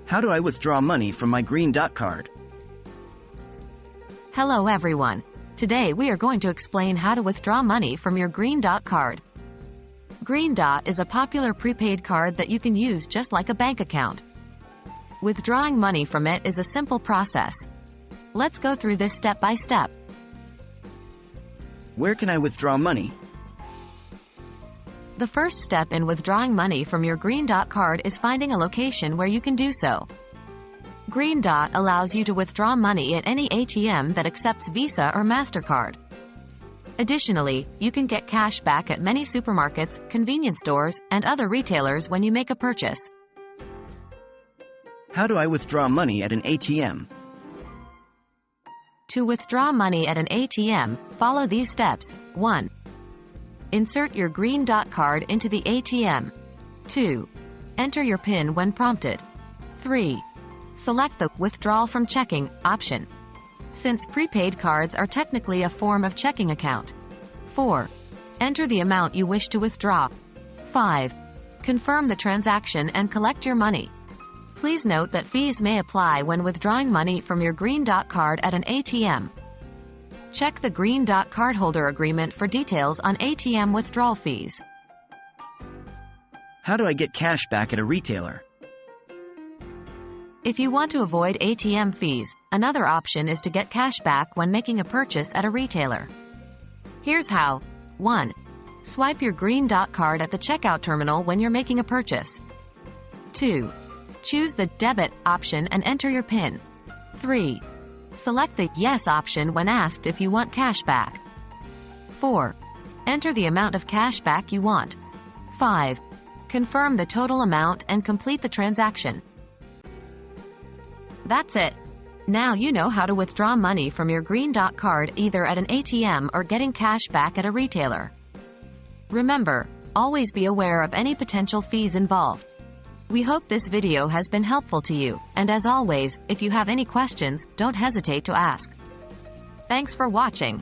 How do I withdraw money from my Green Dot card? Hello everyone. Today we are going to explain how to withdraw money from your Green Dot card. Green Dot is a popular prepaid card that you can use just like a bank account. Withdrawing money from it is a simple process. Let's go through this step by step. Where can I withdraw money? The first step in withdrawing money from your Green Dot card is finding a location where you can do so. Green Dot allows you to withdraw money at any ATM that accepts Visa or MasterCard. Additionally, you can get cash back at many supermarkets, convenience stores, and other retailers when you make a purchase. How do I withdraw money at an ATM? To withdraw money at an ATM, follow these steps. 1. Insert your Green Dot card into the ATM. 2. Enter your PIN when prompted. 3. Select the Withdrawal from Checking option, since prepaid cards are technically a form of checking account. 4. Enter the amount you wish to withdraw. 5. Confirm the transaction and collect your money. Please note that fees may apply when withdrawing money from your Green Dot card at an ATM. Check the Green Dot cardholder agreement for details on ATM withdrawal fees. How do I get cash back at a retailer? If you want to avoid ATM fees, another option is to get cash back when making a purchase at a retailer. Here's how. 1. Swipe your Green Dot card at the checkout terminal when you're making a purchase. 2. Choose the Debit option and enter your PIN. 3. Select the Yes option when asked if you want cash back. 4. Enter the amount of cash back you want. 5. Confirm the total amount and complete the transaction. That's it. Now you know how to withdraw money from your Green Dot card either at an ATM or getting cash back at a retailer. Remember, always be aware of any potential fees involved. We hope this video has been helpful to you, and as always, if you have any questions, don't hesitate to ask. Thanks for watching.